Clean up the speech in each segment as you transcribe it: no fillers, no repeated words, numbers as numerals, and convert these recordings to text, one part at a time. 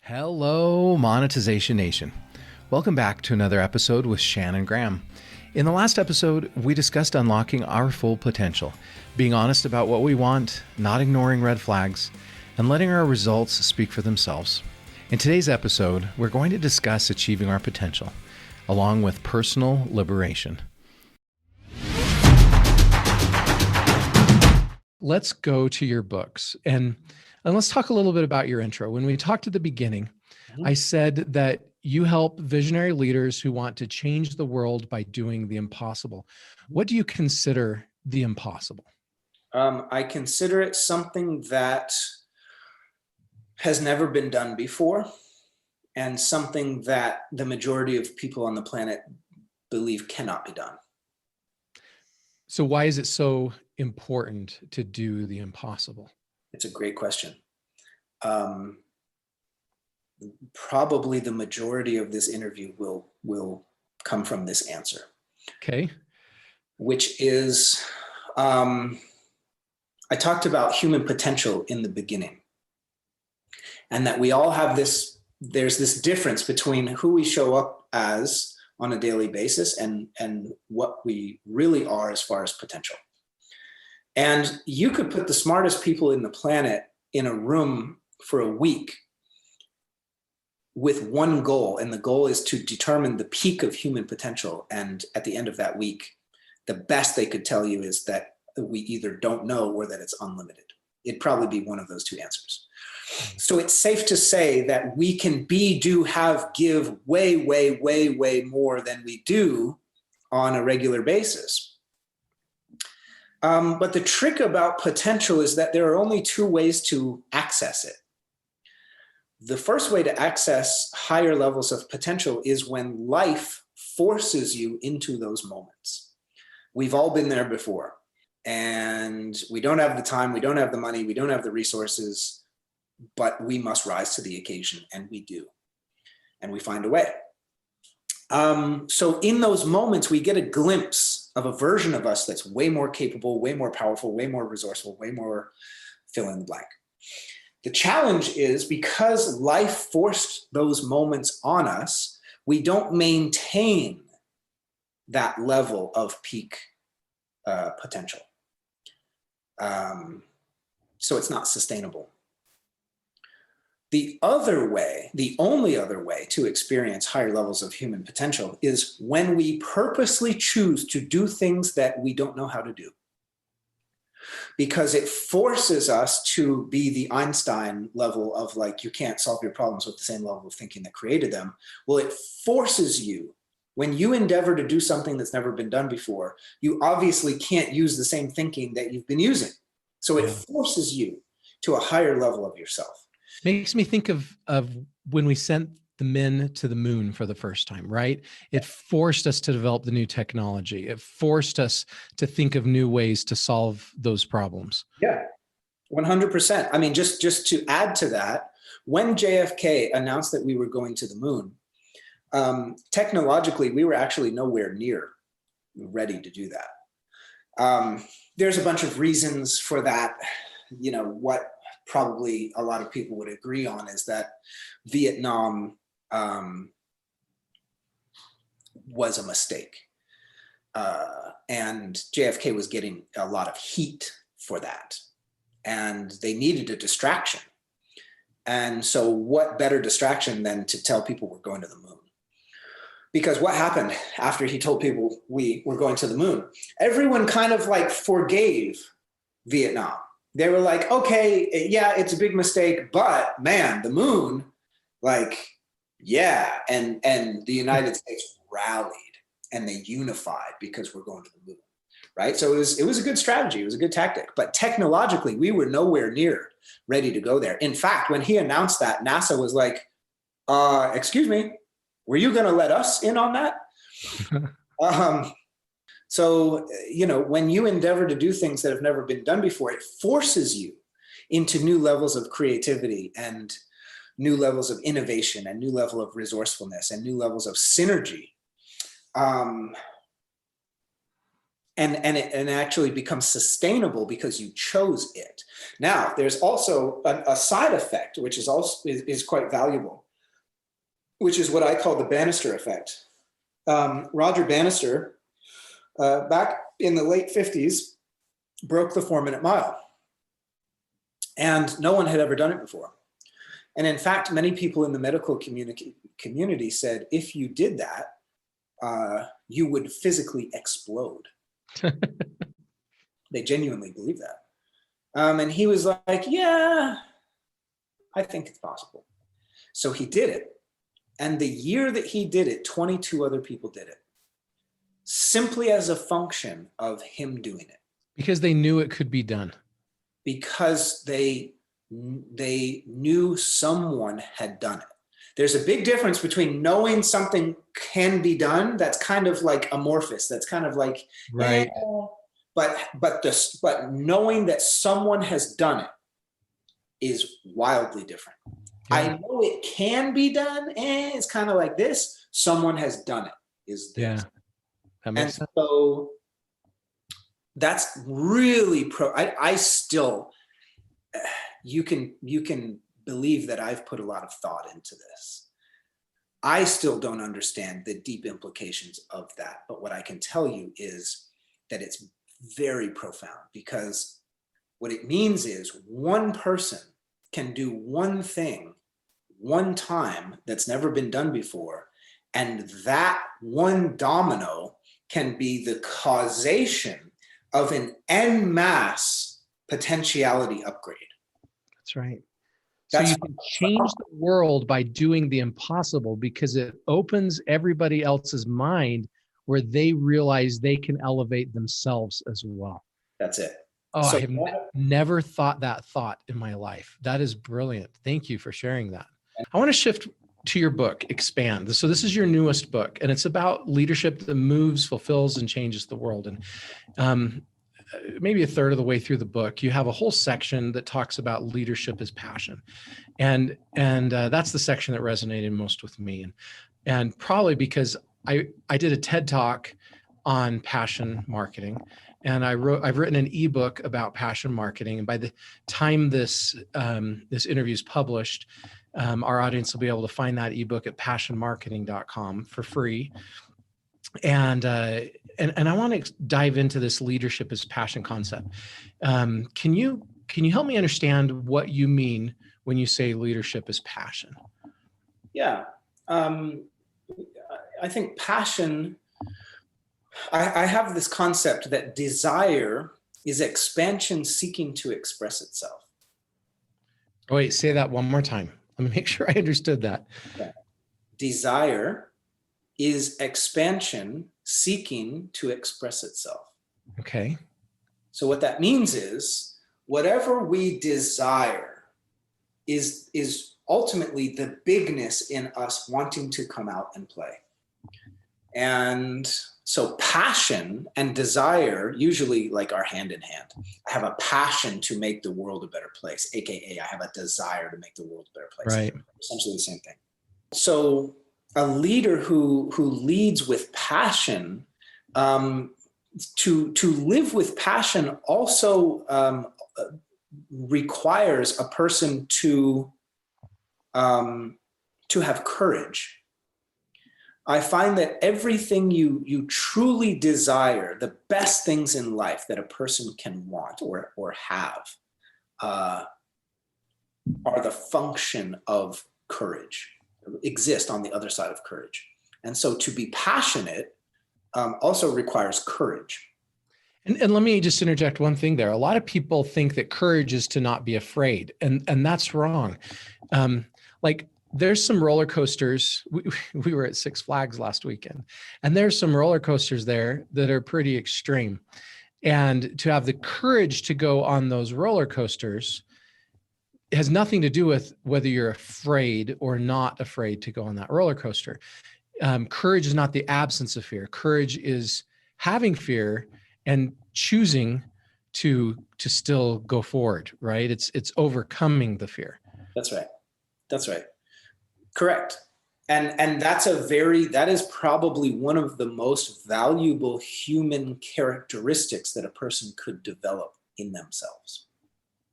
Hello, Monetization Nation. Welcome back to another episode with Shannon Graham. In the last episode, we discussed unlocking our full potential, being honest about what we want, not ignoring red flags, and letting our results speak for themselves. In today's episode, we're going to discuss achieving our potential, along with personal liberation. Let's go to your books and let's talk a little bit about your intro. When we talked at the beginning, I said that you help visionary leaders who want to change the world by doing the impossible. What do you consider the impossible? I consider it something that has never been done before and something that the majority of people on the planet believe cannot be done. So why is it so important to do the impossible? It's a great question. Probably the majority of this interview will come from this answer. Okay. Which is, I talked about human potential in the beginning, and that we all have there's this difference between who we show up as on a daily basis and what we really are as far as potential. And you could put the smartest people in the planet in a room for a week with one goal, and the goal is to determine the peak of human potential. And at the end of that week, the best they could tell you is that we either don't know or that it's unlimited. It'd probably be one of those two answers. So it's safe to say that we can be, do, have, give way, way, way, way more than we do on a regular basis. But the trick about potential is that there are only two ways to access it. The first way to access higher levels of potential is when life forces you into those moments. We've all been there before, and we don't have the time, we don't have the money, we don't have the resources, but we must rise to the occasion, and we do, and we find a way. So in those moments, we get a glimpse of a version of us that's way more capable, way more powerful, way more resourceful, way more fill in the blank. The challenge is because life forced those moments on us, we don't maintain that level of peak potential. So it's not sustainable. The other way, the only other way to experience higher levels of human potential is when we purposely choose to do things that we don't know how to do. Because it forces us to be the Einstein level of like, you can't solve your problems with the same level of thinking that created them. Well, it forces you, when you endeavor to do something that's never been done before, you obviously can't use the same thinking that you've been using. So it forces you to a higher level of yourself. Makes me think of when we sent the men to the moon for the first time, right? It forced us to develop the new technology. It forced us to think of new ways to solve those problems. Yeah, 100%. I mean, just to add to that, when JFK announced that we were going to the moon, technologically, we were actually nowhere near ready to do that. There's a bunch of reasons for that. You know, what probably a lot of people would agree on is that Vietnam was a mistake. And JFK was getting a lot of heat for that. And they needed a distraction. And so what better distraction than to tell people we're going to the moon? Because what happened after he told people we were going to the moon? Everyone kind of like forgave Vietnam. They were like, okay, yeah, it's a big mistake, but man, the moon, like, yeah. And the United States rallied and they unified because we're going to the moon, right? So it was a good strategy. It was a good tactic, but technologically we were nowhere near ready to go there. In fact, when he announced that, NASA was like, excuse me, were you going to let us in on that? So, you know, when you endeavor to do things that have never been done before, it forces you into new levels of creativity and new levels of innovation and new level of resourcefulness and new levels of synergy. and actually becomes sustainable because you chose it. Now, there's also a side effect, which is also is quite valuable, which is what I call the Bannister effect. Roger Bannister, back in the late 50s, broke the 4-minute mile. And no one had ever done it before. And in fact, many people in the medical community said, if you did that, you would physically explode. They genuinely believe that. And he was like, yeah, I think it's possible. So he did it. And the year that he did it, 22 other people did it, simply as a function of him doing it. Because they knew it could be done. Because they knew someone had done it. There's a big difference between knowing something can be done. That's kind of like amorphous. That's kind of like, right. But knowing that someone has done it is wildly different. Yeah. I know it can be done, and it's kind of like this. Someone has done it. Is this? Yeah, that makes sense. So that's really I still, you can believe that I've put a lot of thought into this. I still don't understand the deep implications of that, but what I can tell you is that it's very profound, because what it means is one person can do one thing one time that's never been done before, and that one domino can be the causation of an en masse potentiality upgrade. That's right. So you can change the world by doing the impossible, because it opens everybody else's mind where they realize they can elevate themselves as well. That's it. Oh, so, I have never thought that thought in my life. That is brilliant. Thank you for sharing that. I want to shift to your book, Expand. So this is your newest book, and it's about leadership that moves, fulfills, and changes the world. And maybe a third of the way through the book, you have a whole section that talks about leadership as passion. And that's the section that resonated most with me. And probably because I did a TED Talk on passion marketing, and I've written an ebook about passion marketing. And by the time this interview is published, our audience will be able to find that ebook at passionmarketing.com for free. And I want to dive into this leadership as passion concept. Can you help me understand what you mean when you say leadership as passion? Yeah, I think passion. I have this concept that desire is expansion seeking to express itself. Oh, wait, say that one more time. Let me make sure I understood that. Yeah. Desire is expansion seeking to express itself. Okay. So what that means is whatever we desire is ultimately the bigness in us wanting to come out and play. And so passion and desire usually like are hand in hand. I have a passion to make the world a better place, AKA I have a desire to make the world a better place. Right. Essentially the same thing. So a leader who leads with passion, to live with passion also requires a person to have courage. I find that everything you truly desire, the best things in life that a person can want or have, are the function of courage, exist on the other side of courage. And so to be passionate also requires courage. And let me just interject one thing there. A lot of people think that courage is to not be afraid, and that's wrong. Like there's some roller coasters. We were at Six Flags last weekend, and there's some roller coasters there that are pretty extreme. And to have the courage to go on those roller coasters has nothing to do with whether you're afraid or not afraid to go on that roller coaster. Courage is not the absence of fear. Courage is having fear and choosing to still go forward, right? It's overcoming the fear. That's right. That's right. Correct. And that is probably one of the most valuable human characteristics that a person could develop in themselves.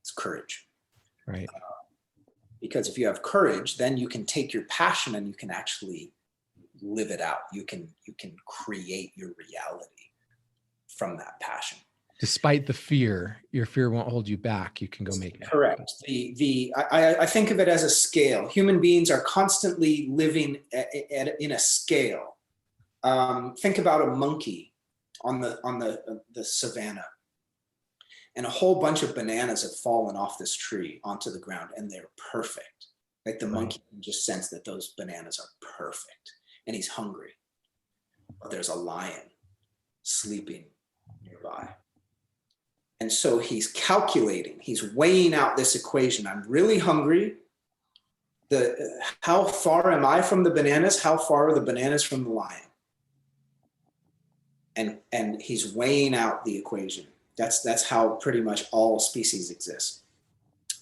It's courage. Right. Because if you have courage, then you can take your passion and you can actually live it out. You can create your reality from that passion. Despite the fear, your fear won't hold you back. You can go make it. Correct. I think of it as a scale. Human beings are constantly living in a scale. Think about a monkey on the savannah, and a whole bunch of bananas have fallen off this tree onto the ground, and they're perfect. Like the monkey can just sense that those bananas are perfect, and he's hungry. But there's a lion sleeping nearby. And so he's calculating, he's weighing out this equation. I'm really hungry. How far am I from the bananas? How far are the bananas from the lion? And he's weighing out the equation. That's how pretty much all species exist.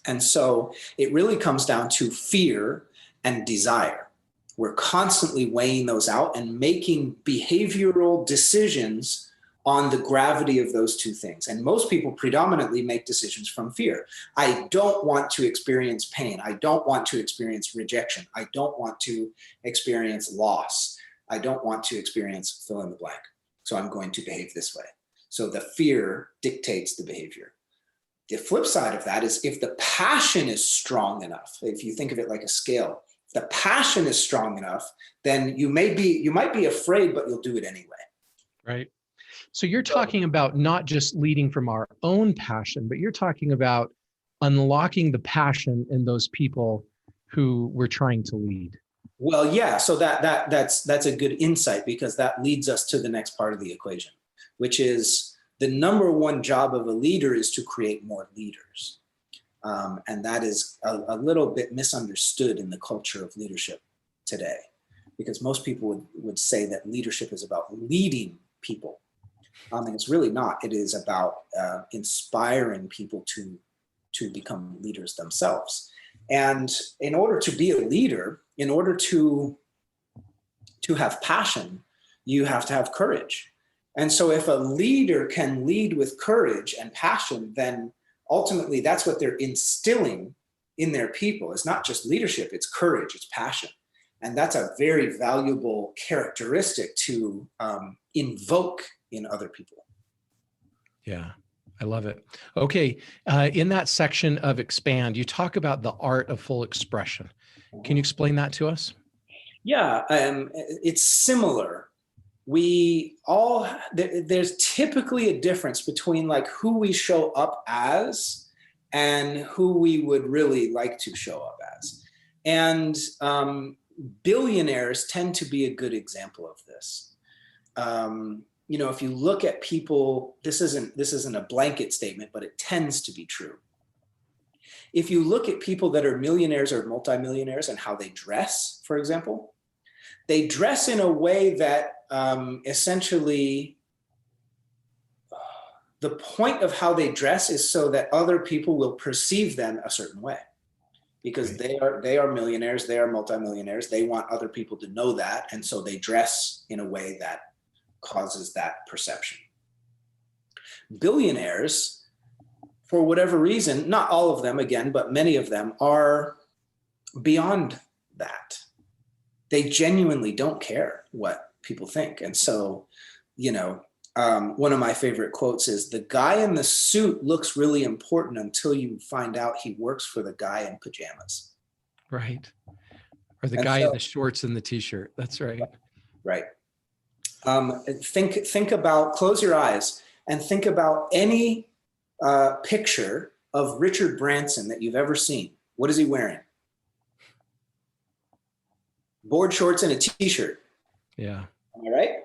And so it really comes down to fear and desire. We're constantly weighing those out and making behavioral decisions on the gravity of those two things. And most people predominantly make decisions from fear. I don't want to experience pain. I don't want to experience rejection. I don't want to experience loss. I don't want to experience fill in the blank. So I'm going to behave this way. So the fear dictates the behavior. The flip side of that is if the passion is strong enough, if you think of it like a scale, if the passion is strong enough, then you might be afraid, but you'll do it anyway. Right. So you're talking about not just leading from our own passion, but you're talking about unlocking the passion in those people who we're trying to lead. Well, yeah. So that's a good insight, because that leads us to the next part of the equation, which is the number one job of a leader is to create more leaders. And that is a little bit misunderstood in the culture of leadership today, because most people would say that leadership is about leading people. And it's really not. It is about inspiring people to become leaders themselves. And in order to be a leader, in order to have passion, you have to have courage. And so if a leader can lead with courage and passion, then ultimately that's what they're instilling in their people. It's not just leadership, it's courage, it's passion. And that's a very valuable characteristic to invoke in other people. Yeah, I love it. Okay, in that section of Expand, you talk about the art of full expression. Can you explain that to us? Yeah, it's similar. There's typically a difference between like who we show up as and who we would really like to show up as. And billionaires tend to be a good example of this. If you look at people, this isn't a blanket statement, but it tends to be true. If you look at people that are millionaires or multimillionaires and how they dress, for example, they dress in a way that essentially the point of how they dress is so that other people will perceive them a certain way, because they are millionaires, they are multimillionaires, they want other people to know that, and so they dress in a way that causes that perception. Billionaires, for whatever reason, not all of them again, but many of them are beyond that. They genuinely don't care what people think. And so, one of my favorite quotes is, the guy in the suit looks really important until you find out he works for the guy in pajamas. Right. Or the guy in the shorts and the t-shirt. That's right. Right. Think about, close your eyes and think about any picture of Richard Branson that you've ever seen. What is he wearing? Board shorts and a t-shirt. Yeah. All right.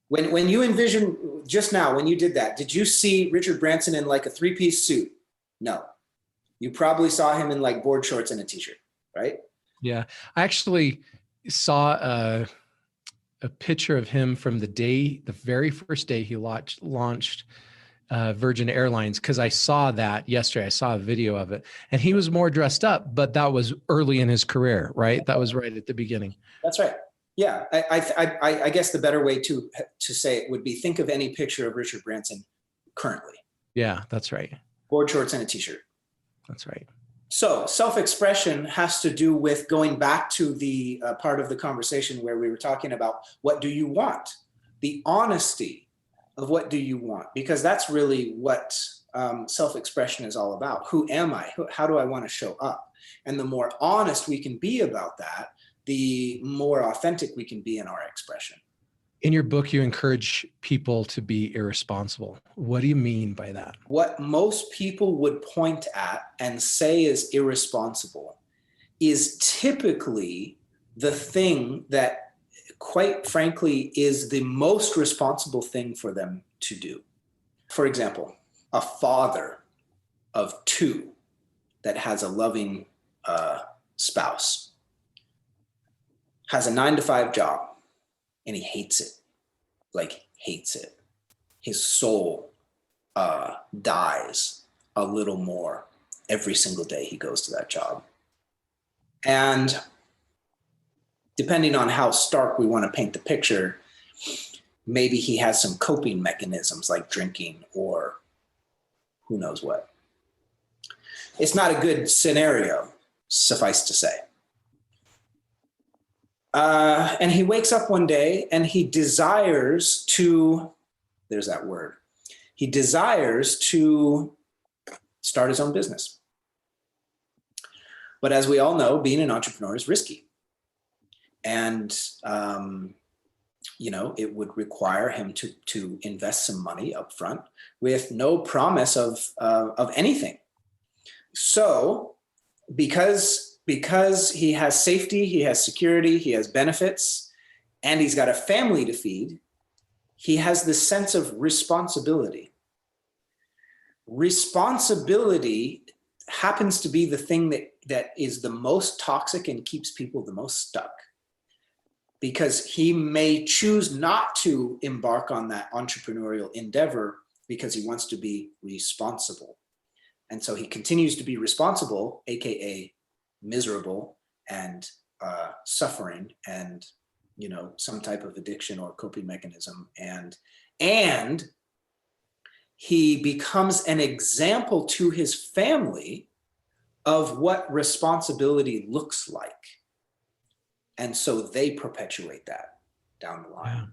When you envision just now, when you did that, did you see Richard Branson in like a three-piece suit? No. You probably saw him in like board shorts and a t-shirt, right? Yeah. I actually saw a picture of him from the very first day he launched Virgin Airlines, because I saw that yesterday. I saw a video of it, and he was more dressed up, but that was early in his career, right? That was right at the beginning. That's right. Yeah, I guess the better way to say it would be, think of any picture of Richard Branson currently. Yeah, that's right. Board shorts and a t-shirt. That's right. So self-expression has to do with going back to the part of the conversation where we were talking about what do you want? The honesty of what do you want? Because that's really what self-expression is all about. Who am I? How do I want to show up? And the more honest we can be about that, the more authentic we can be in our expression. In your book, you encourage people to be irresponsible. What do you mean by that? What most people would point at and say is irresponsible is typically the thing that, quite frankly, is the most responsible thing for them to do. For example, a father of two that has a loving spouse has a 9-to-5 job, and he hates it, like hates it. His soul dies a little more every single day he goes to that job. And depending on how stark we want to paint the picture, maybe he has some coping mechanisms like drinking or who knows what. It's not a good scenario, suffice to say. And he wakes up one day and he desires to, there's that word, he desires to start his own business. But as we all know, being an entrepreneur is risky. And, it would require him to invest some money up front with no promise of anything. So because he has safety, he has security, he has benefits, and he's got a family to feed, he has this sense of responsibility. Responsibility happens to be the thing that is the most toxic and keeps people the most stuck, because he may choose not to embark on that entrepreneurial endeavor because he wants to be responsible. And so he continues to be responsible, AKA miserable and suffering and, some type of addiction or coping mechanism. And he becomes an example to his family of what responsibility looks like. And so they perpetuate that down the line. Wow.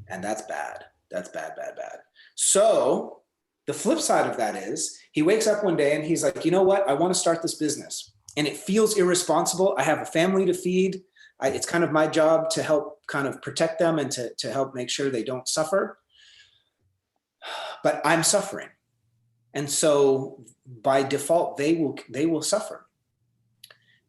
And that's bad. That's bad, bad, bad. So the flip side of that is he wakes up one day and he's like, you know what? I want to start this business. And it feels irresponsible. I have a family to feed. It's kind of my job to help kind of protect them and to help make sure they don't suffer. But I'm suffering. And so by default, they will suffer.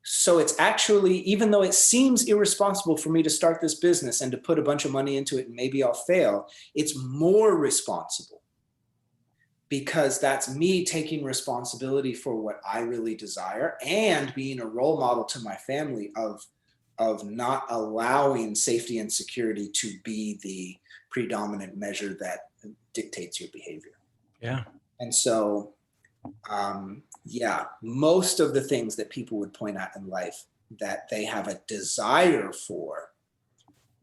So it's actually, even though it seems irresponsible for me to start this business and to put a bunch of money into it and maybe I'll fail, it's more responsible because that's me taking responsibility for what I really desire and being a role model to my family of not allowing safety and security to be the predominant measure that dictates your behavior. Yeah. And so, most of the things that people would point out in life that they have a desire for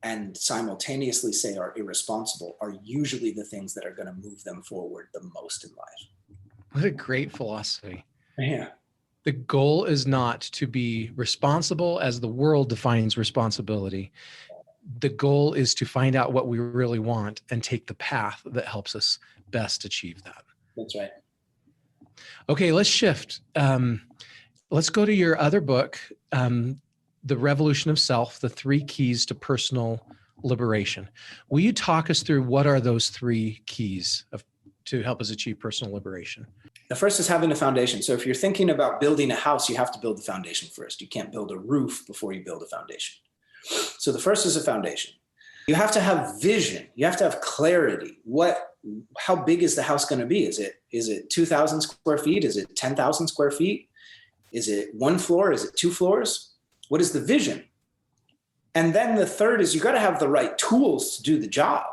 and simultaneously say are irresponsible are usually the things that are going to move them forward the most in life. What a great philosophy. Yeah. The goal is not to be responsible as the world defines responsibility. The goal is to find out what we really want and take the path that helps us best achieve that. That's right. Okay, let's shift. Let's go to your other book, The Revolution of Self, The 3 Keys to Personal Liberation. Will you talk us through what are those 3 keys to help us achieve personal liberation? The first is having a foundation. So if you're thinking about building a house, you have to build the foundation first. You can't build a roof before you build a foundation. So the first is a foundation. You have to have vision. You have to have clarity. How big is the house going to be? Is it 2,000 square feet? Is it 10,000 square feet? Is it 1 floor? Is it 2 floors? What is the vision? And then the third is you got to have the right tools to do the job.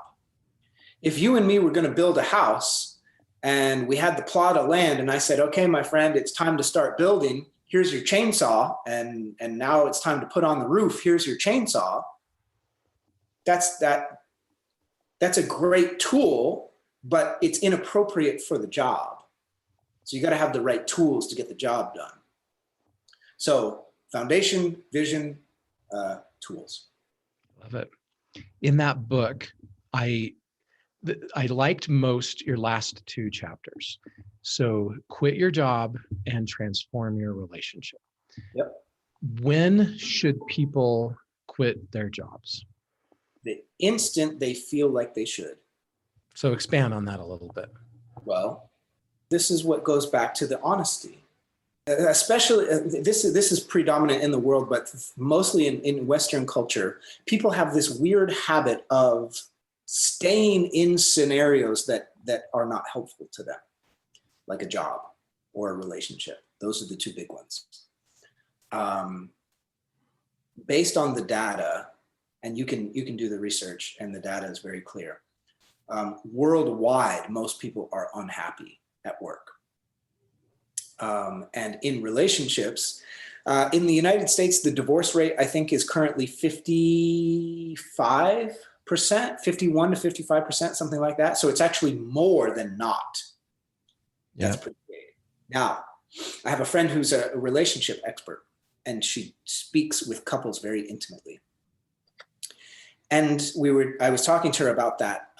If you and me were going to build a house And we had the plot of land, and I said, okay, my friend, it's time to start building. Here's your chainsaw. And now it's time to put on the roof. Here's your chainsaw. That's a great tool, but it's inappropriate for the job. So you got to have the right tools to get the job done. So foundation, vision, tools. Love it. In that book, I liked most your last two chapters. So quit your job and transform your relationship. Yep. When should people quit their jobs? The instant they feel like they should. So expand on that a little bit. Well, this is what goes back to the honesty. Especially, this is predominant in the world, but mostly in Western culture, people have this weird habit of staying in scenarios that are not helpful to them, like a job or a relationship. Those are the two big ones. Based on the data, and you can do the research, and the data is very clear. Worldwide, most people are unhappy at work. And in relationships, in the United States, the divorce rate, I think, is currently 55%, 51 to 55%, something like that. So it's actually more than not. Yeah. That's pretty big. Now, I have a friend who's a relationship expert, and she speaks with couples very intimately. And I was talking to her about that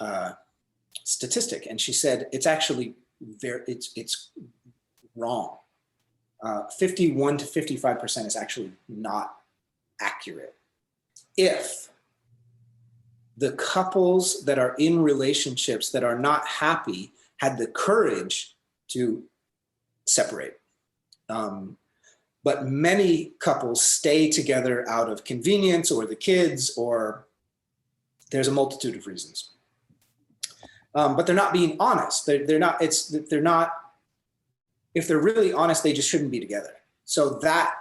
statistic, and she said it's actually it's wrong. 51 to 55% is actually not accurate. If the couples that are in relationships that are not happy had the courage to separate. But many couples stay together out of convenience, or the kids, or there's a multitude of reasons. But they're not being honest. They're not. If they're really honest, they just shouldn't be together. So that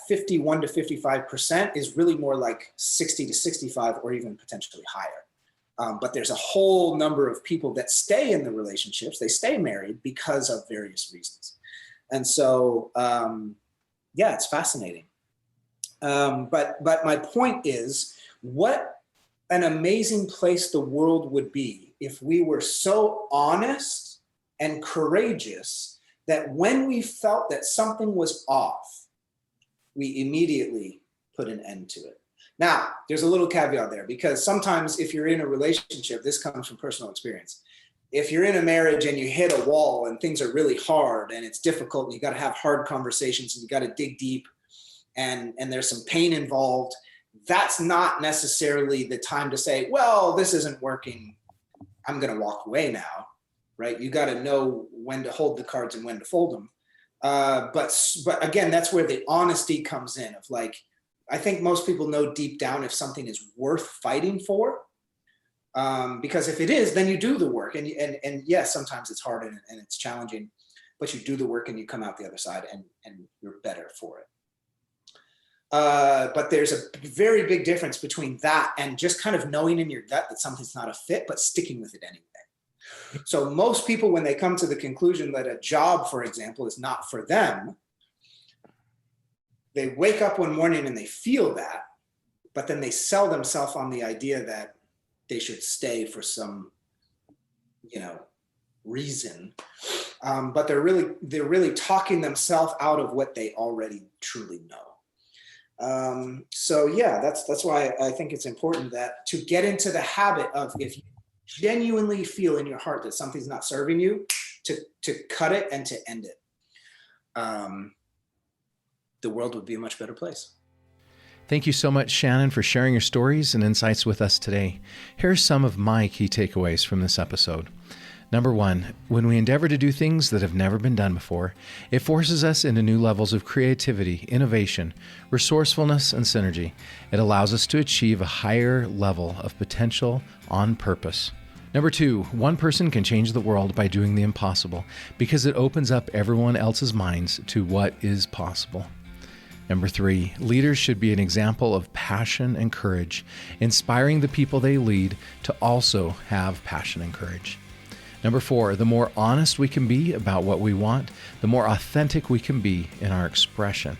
51 to 55% is really more like 60 to 65, or even potentially higher. But there's a whole number of people that stay in the relationships. They stay married because of various reasons. And so, yeah, it's fascinating. But my point is, what an amazing place the world would be if we were so honest and courageous that when we felt that something was off, we immediately put an end to it. Now, there's a little caveat there, because sometimes if you're in a relationship, this comes from personal experience. If you're in a marriage and you hit a wall and things are really hard and it's difficult, and you got to have hard conversations and you got to dig deep, and there's some pain involved, that's not necessarily the time to say, well, this isn't working, I'm going to walk away now. Right? You got to know when to hold the cards and when to fold them. But again, that's where the honesty comes in, of like, I think most people know deep down if something is worth fighting for. Because if it is, then you do the work, and yes, sometimes it's hard and it's challenging, but you do the work and you come out the other side and you're better for it. But there's a very big difference between that and just kind of knowing in your gut that something's not a fit, but sticking with it anyway. So most people, when they come to the conclusion that a job, for example, is not for them, they wake up one morning and they feel that, but then they sell themselves on the idea that they should stay for some, reason. But they're really talking themselves out of what they already truly know. So yeah, that's why I think it's important that to get into the habit of, if you genuinely feel in your heart that something's not serving you, to cut it and to end it, the world would be a much better place. Thank you so much, Shannon, for sharing your stories and insights with us today. Here are some of my key takeaways from this episode. Number one, when we endeavor to do things that have never been done before, it forces us into new levels of creativity, innovation, resourcefulness, and synergy. It allows us to achieve a higher level of potential on purpose. Number two, one person can change the world by doing the impossible, because it opens up everyone else's minds to what is possible. Number three, leaders should be an example of passion and courage, inspiring the people they lead to also have passion and courage. Number 4, the more honest we can be about what we want, the more authentic we can be in our expression.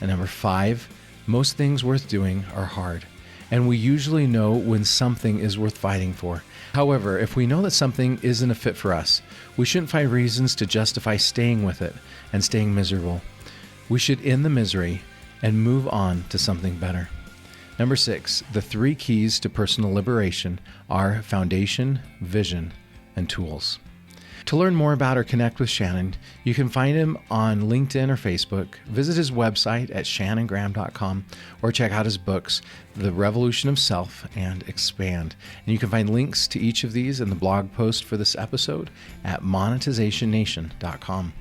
And number 5, most things worth doing are hard, and we usually know when something is worth fighting for. However, if we know that something isn't a fit for us, we shouldn't find reasons to justify staying with it and staying miserable. We should end the misery and move on to something better. Number 6, the 3 keys to personal liberation are foundation, vision, and tools. To learn more about or connect with Shannon, you can find him on LinkedIn or Facebook, visit his website at shannongraham.com, or check out his books, The Revolution of Self and Expand. And you can find links to each of these in the blog post for this episode at monetizationnation.com.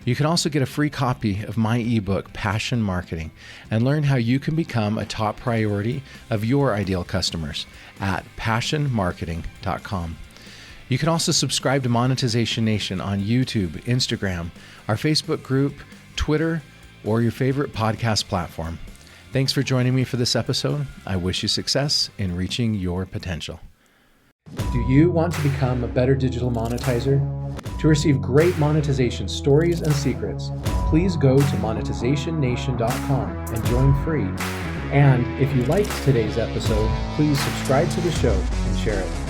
You can also get a free copy of my ebook, Passion Marketing, and learn how you can become a top priority of your ideal customers at passionmarketing.com. You can also subscribe to Monetization Nation on YouTube, Instagram, our Facebook group, Twitter, or your favorite podcast platform. Thanks for joining me for this episode. I wish you success in reaching your potential. Do you want to become a better digital monetizer? To receive great monetization stories and secrets, please go to monetizationnation.com and join free. And if you liked today's episode, please subscribe to the show and share it.